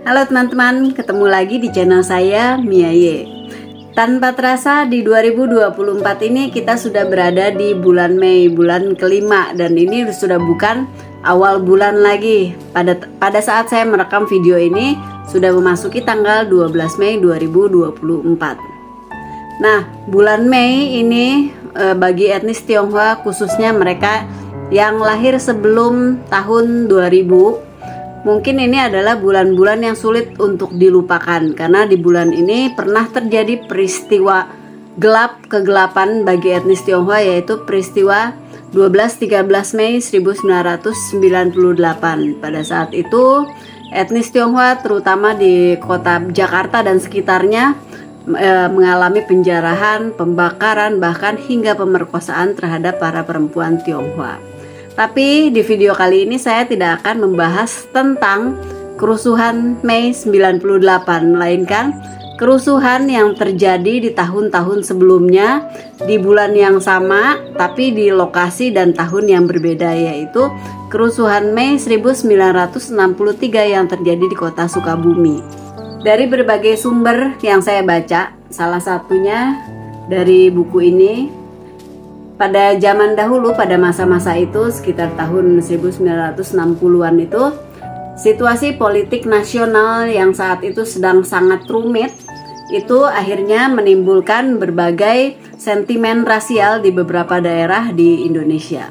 Halo teman-teman, ketemu lagi di channel saya, Mia Ye. Tanpa terasa di 2024 ini kita sudah berada di bulan Mei, bulan kelima, dan ini sudah bukan awal bulan lagi. Pada saat saya merekam video ini sudah memasuki tanggal 12 Mei 2024. Nah, bulan Mei ini bagi etnis Tionghoa, khususnya mereka yang lahir sebelum tahun 2000, mungkin ini adalah bulan-bulan yang sulit untuk dilupakan, karena di bulan ini pernah terjadi peristiwa kegelapan bagi etnis Tionghoa, yaitu peristiwa 12-13 Mei 1998. Pada saat itu etnis Tionghoa terutama di kota Jakarta dan sekitarnya mengalami penjarahan, pembakaran, bahkan hingga pemerkosaan terhadap para perempuan Tionghoa. Tapi di video kali ini saya tidak akan membahas tentang kerusuhan Mei 98, melainkan kerusuhan yang terjadi di tahun-tahun sebelumnya di bulan yang sama tapi di lokasi dan tahun yang berbeda, yaitu kerusuhan Mei 1963 yang terjadi di kota Sukabumi. Dari berbagai sumber yang saya baca, salah satunya dari buku ini. Pada zaman dahulu, pada masa-masa itu sekitar tahun 1960-an itu, situasi politik nasional yang saat itu sedang sangat rumit itu akhirnya menimbulkan berbagai sentimen rasial di beberapa daerah di Indonesia.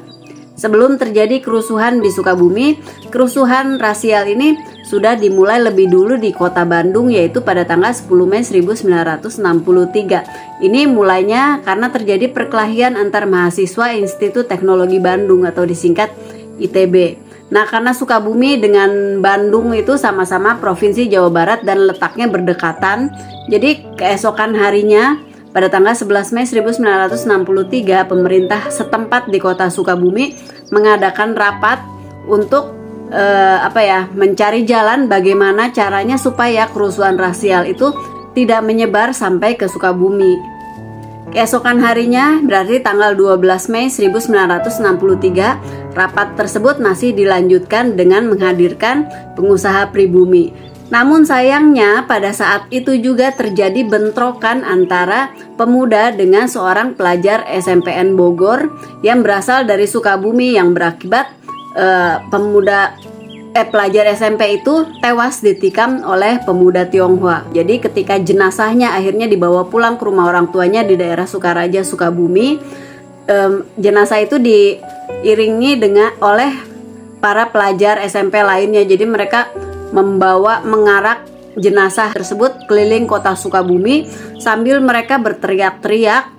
Sebelum terjadi kerusuhan di Sukabumi, kerusuhan rasial ini sudah dimulai lebih dulu di kota Bandung, yaitu pada tanggal 10 Mei 1963. Ini mulainya karena terjadi perkelahian antar mahasiswa Institut Teknologi Bandung atau disingkat ITB. Nah, karena Sukabumi dengan Bandung itu sama-sama Provinsi Jawa Barat dan letaknya berdekatan, jadi keesokan harinya pada tanggal 11 Mei 1963, pemerintah setempat di kota Sukabumi mengadakan rapat untuk mencari jalan bagaimana caranya supaya kerusuhan rasial itu tidak menyebar sampai ke Sukabumi. Keesokan harinya, berarti tanggal 12 Mei 1963, rapat tersebut masih dilanjutkan dengan menghadirkan pengusaha pribumi. Namun sayangnya pada saat itu juga terjadi bentrokan antara pemuda dengan seorang pelajar SMPN Bogor yang berasal dari Sukabumi, yang berakibat pelajar SMP itu tewas ditikam oleh pemuda Tionghoa. Jadi ketika jenazahnya akhirnya dibawa pulang ke rumah orang tuanya di daerah Sukaraja, Sukabumi, jenazah itu diiringi oleh para pelajar SMP lainnya. Jadi mereka mengarak jenazah tersebut keliling kota Sukabumi sambil mereka berteriak-teriak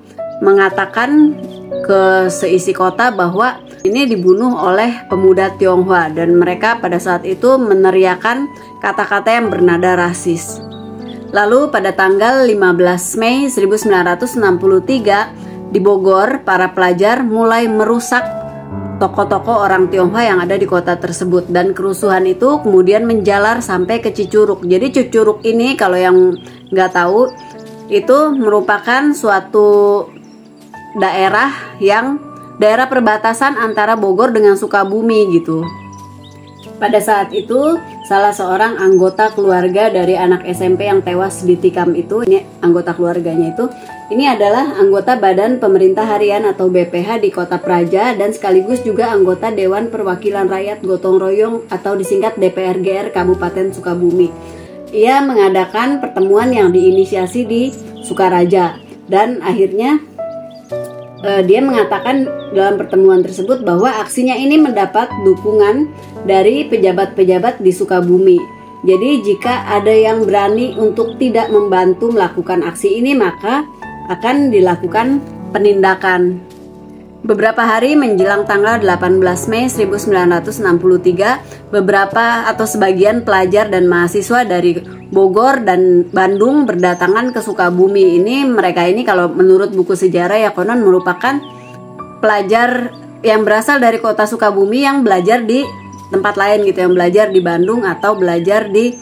mengatakan ke seisi kota bahwa ini dibunuh oleh pemuda Tionghoa, dan mereka pada saat itu meneriakkan kata-kata yang bernada rasis. Lalu pada tanggal 15 Mei 1963 di Bogor, para pelajar mulai merusak toko-toko orang Tionghoa yang ada di kota tersebut, dan kerusuhan itu kemudian menjalar sampai ke Cicurug. Jadi Cicurug ini kalau yang nggak tahu itu merupakan suatu daerah perbatasan antara Bogor dengan Sukabumi gitu. Pada saat itu salah seorang anggota keluarga dari anak SMP yang tewas ditikam itu, ini anggota keluarganya itu, ini adalah anggota Badan Pemerintah Harian atau BPH di Kota Praja dan sekaligus juga anggota Dewan Perwakilan Rakyat Gotong Royong atau disingkat DPRGR Kabupaten Sukabumi. Ia mengadakan pertemuan yang diinisiasi di Sukaraja, dan akhirnya dia mengatakan dalam pertemuan tersebut bahwa aksinya ini mendapat dukungan dari pejabat-pejabat di Sukabumi. Jadi jika ada yang berani untuk tidak membantu melakukan aksi ini, maka akan dilakukan penindakan. Beberapa hari menjelang tanggal 18 Mei 1963, beberapa atau sebagian pelajar dan mahasiswa dari Bogor dan Bandung berdatangan ke Sukabumi. Mereka ini kalau menurut buku sejarah ya konon merupakan pelajar yang berasal dari kota Sukabumi yang belajar di tempat lain gitu, yang belajar di Bandung atau belajar di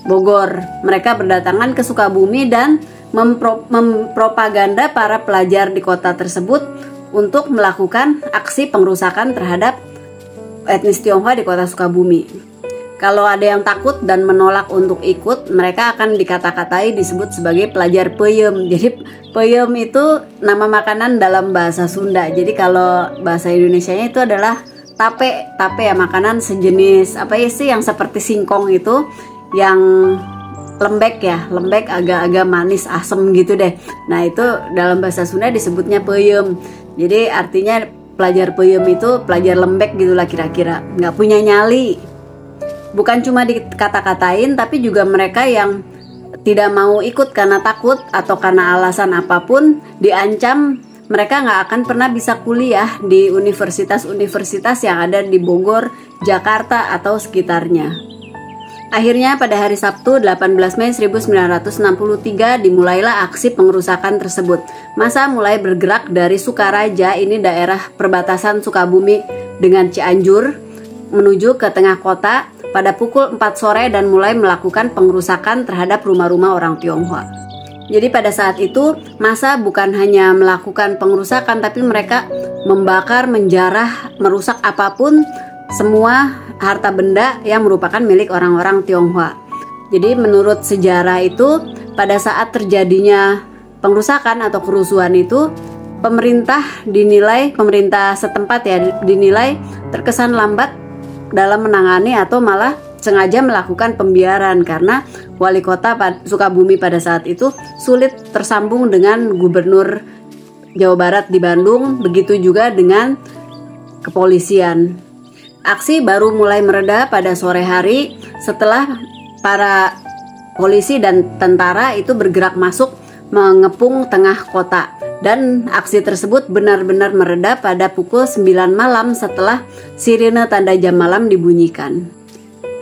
Bogor. Mereka berdatangan ke Sukabumi dan mempropaganda para pelajar di kota tersebut untuk melakukan aksi pengrusakan terhadap etnis Tionghoa di kota Sukabumi. Kalau ada yang takut dan menolak untuk ikut, mereka akan dikata-katai disebut sebagai pelajar peyem. Jadi peyem itu nama makanan dalam bahasa Sunda. Jadi kalau bahasa Indonesianya itu adalah tape. Tape ya, makanan sejenis apa ya sih yang seperti singkong itu, yang lembek ya, lembek agak-agak manis asem gitu deh. Nah itu dalam bahasa Sunda disebutnya peyem. Jadi artinya pelajar peyem itu pelajar lembek gitulah kira-kira, nggak punya nyali. Bukan cuma dikata-katain, tapi juga mereka yang tidak mau ikut karena takut atau karena alasan apapun, diancam mereka nggak akan pernah bisa kuliah di universitas-universitas yang ada di Bogor, Jakarta, atau sekitarnya. Akhirnya pada hari Sabtu 18 Mei 1963 dimulailah aksi pengerusakan tersebut. Massa mulai bergerak dari Sukaraja, ini daerah perbatasan Sukabumi dengan Cianjur, menuju ke tengah kota pada pukul 4 sore dan mulai melakukan pengerusakan terhadap rumah-rumah orang Tionghoa. Jadi pada saat itu massa bukan hanya melakukan pengerusakan, tapi mereka membakar, menjarah, merusak apapun, semua harta benda yang merupakan milik orang-orang Tionghoa. Jadi menurut sejarah itu pada saat terjadinya pengerusakan atau kerusuhan itu, pemerintah setempat ya dinilai terkesan lambat dalam menangani atau malah sengaja melakukan pembiaran karena wali kota Sukabumi pada saat itu sulit tersambung dengan gubernur Jawa Barat di Bandung, begitu juga dengan kepolisian. Aksi baru mulai mereda pada sore hari setelah para polisi dan tentara itu bergerak masuk mengepung tengah kota. Dan aksi tersebut benar-benar mereda pada pukul 9 malam setelah sirine tanda jam malam dibunyikan.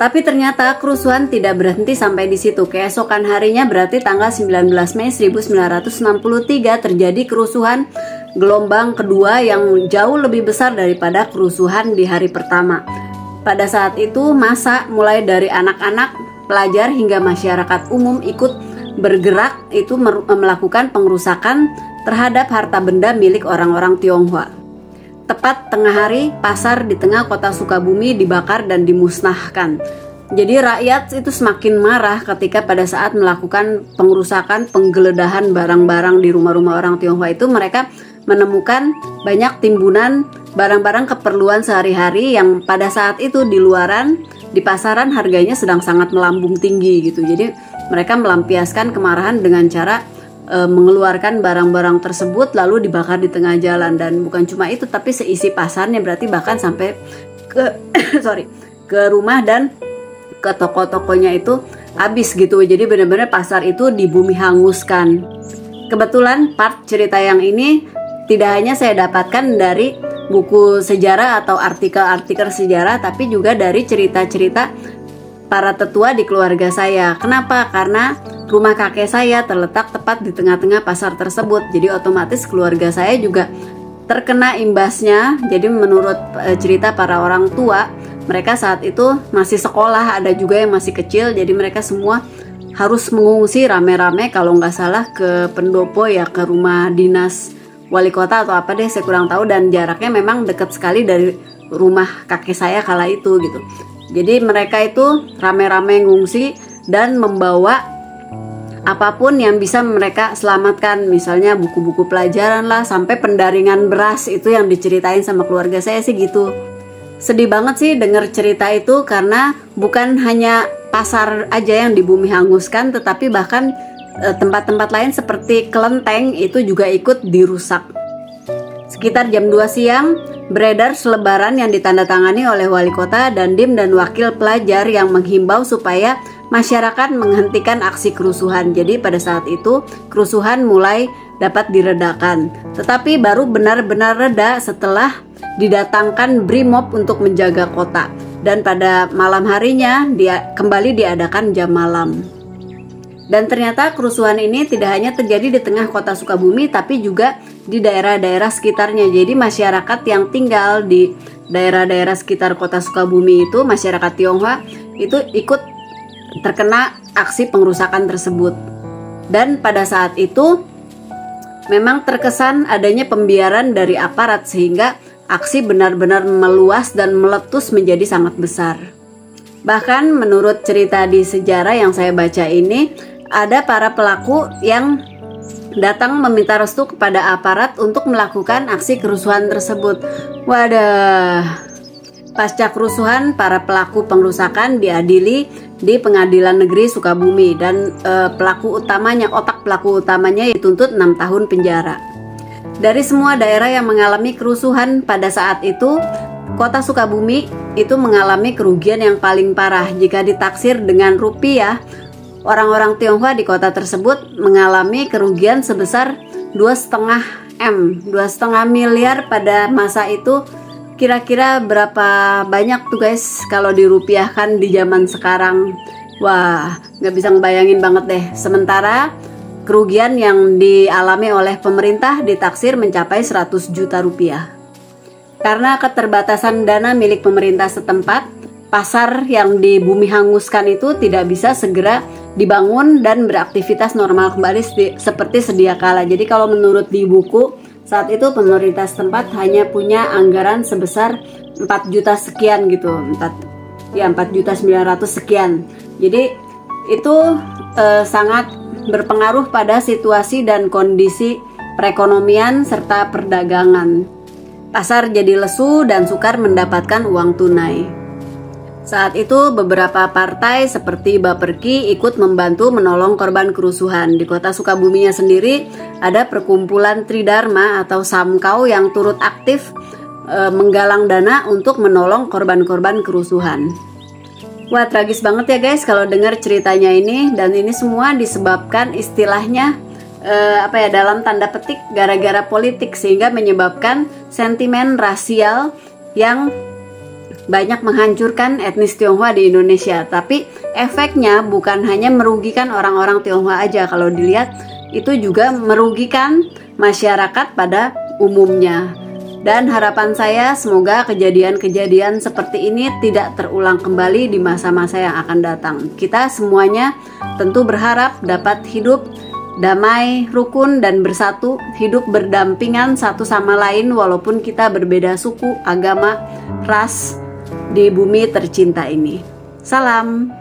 Tapi ternyata kerusuhan tidak berhenti sampai di situ. Keesokan harinya berarti tanggal 19 Mei 1963 terjadi kerusuhan gelombang kedua yang jauh lebih besar daripada kerusuhan di hari pertama. Pada saat itu massa mulai dari anak-anak, pelajar hingga masyarakat umum ikut bergerak itu melakukan pengerusakan terhadap harta benda milik orang-orang Tionghoa. Tepat tengah hari, pasar di tengah kota Sukabumi dibakar dan dimusnahkan. Jadi rakyat itu semakin marah ketika pada saat melakukan pengerusakan, penggeledahan barang-barang di rumah-rumah orang Tionghoa itu mereka menemukan banyak timbunan barang-barang keperluan sehari-hari yang pada saat itu di luaran, di pasaran harganya sedang sangat melambung tinggi gitu. Jadi mereka melampiaskan kemarahan dengan cara mengeluarkan barang-barang tersebut lalu dibakar di tengah jalan. Dan bukan cuma itu, tapi seisi pasarnya, berarti bahkan sampai ke ke rumah dan ke toko-tokonya itu habis gitu. Jadi benar-benar pasar itu dibumi hanguskan. Kebetulan part cerita yang ini tidak hanya saya dapatkan dari buku sejarah atau artikel-artikel sejarah, tapi juga dari cerita-cerita para tetua di keluarga saya. Kenapa? Karena rumah kakek saya terletak tepat di tengah-tengah pasar tersebut. Jadi otomatis keluarga saya juga terkena imbasnya. Jadi menurut cerita para orang tua, mereka saat itu masih sekolah, ada juga yang masih kecil. Jadi mereka semua harus mengungsi rame-rame, kalau nggak salah ke pendopo ya, ke rumah dinas wali kota atau apa deh, saya kurang tahu. Dan jaraknya memang dekat sekali dari rumah kakek saya kala itu gitu. Jadi mereka itu rame-rame ngungsi dan membawa apapun yang bisa mereka selamatkan, misalnya buku-buku pelajaran lah, sampai pendaringan beras itu yang diceritain sama keluarga saya sih gitu. Sedih banget sih denger cerita itu, karena bukan hanya pasar aja yang dibumi hanguskan, tetapi bahkan tempat-tempat lain seperti kelenteng itu juga ikut dirusak. Sekitar jam 2 siang, beredar selebaran yang ditandatangani oleh wali kota, dandim, dan wakil pelajar yang menghimbau supaya masyarakat menghentikan aksi kerusuhan. Jadi pada saat itu kerusuhan mulai dapat diredakan. Tetapi baru benar-benar reda setelah didatangkan Brimob untuk menjaga kota. Dan pada malam harinya kembali diadakan jam malam. Dan ternyata kerusuhan ini tidak hanya terjadi di tengah kota Sukabumi, tapi juga di daerah-daerah sekitarnya. Jadi masyarakat yang tinggal di daerah-daerah sekitar kota Sukabumi itu, masyarakat Tionghoa itu ikut terkena aksi pengerusakan tersebut. Dan pada saat itu memang terkesan adanya pembiaran dari aparat, sehingga aksi benar-benar meluas dan meletus menjadi sangat besar. Bahkan menurut cerita di sejarah yang saya baca ini, ada para pelaku yang datang meminta restu kepada aparat untuk melakukan aksi kerusuhan tersebut. Wadah. Pasca kerusuhan, para pelaku pengrusakan diadili di Pengadilan Negeri Sukabumi dan otak pelaku utamanya dituntut 6 tahun penjara. Dari semua daerah yang mengalami kerusuhan pada saat itu, Kota Sukabumi itu mengalami kerugian yang paling parah. Jika ditaksir dengan rupiah, orang-orang Tionghoa di kota tersebut mengalami kerugian sebesar 2,5 miliar pada masa itu. Kira-kira berapa banyak tuh guys kalau dirupiahkan di zaman sekarang? Wah, nggak bisa ngebayangin banget deh. Sementara kerugian yang dialami oleh pemerintah ditaksir mencapai 100 juta rupiah. Karena keterbatasan dana milik pemerintah setempat, pasar yang di bumi hanguskan itu tidak bisa segera dibangun dan beraktivitas normal kembali seperti sedia kala. Jadi kalau menurut di buku, saat itu pemerintah setempat hanya punya anggaran sebesar 4 juta sekian gitu, 4.900.000 sekian. Jadi itu sangat berpengaruh pada situasi dan kondisi perekonomian serta perdagangan. Pasar jadi lesu dan sukar mendapatkan uang tunai. Saat itu beberapa partai seperti Baperki ikut membantu menolong korban kerusuhan. Di kota Sukabuminya sendiri ada perkumpulan Tridharma atau Samkau yang turut aktif menggalang dana untuk menolong korban-korban kerusuhan. Wah, tragis banget ya guys kalau dengar ceritanya ini, dan ini semua disebabkan istilahnya dalam tanda petik gara-gara politik, sehingga menyebabkan sentimen rasial yang banyak menghancurkan etnis Tionghoa di Indonesia. Tapi efeknya bukan hanya merugikan orang-orang Tionghoa aja, kalau dilihat itu juga merugikan masyarakat pada umumnya. Dan harapan saya semoga kejadian-kejadian seperti ini tidak terulang kembali di masa-masa yang akan datang. Kita semuanya tentu berharap dapat hidup damai, rukun, dan bersatu, hidup berdampingan satu sama lain walaupun kita berbeda suku, agama, ras di bumi tercinta ini. Salam.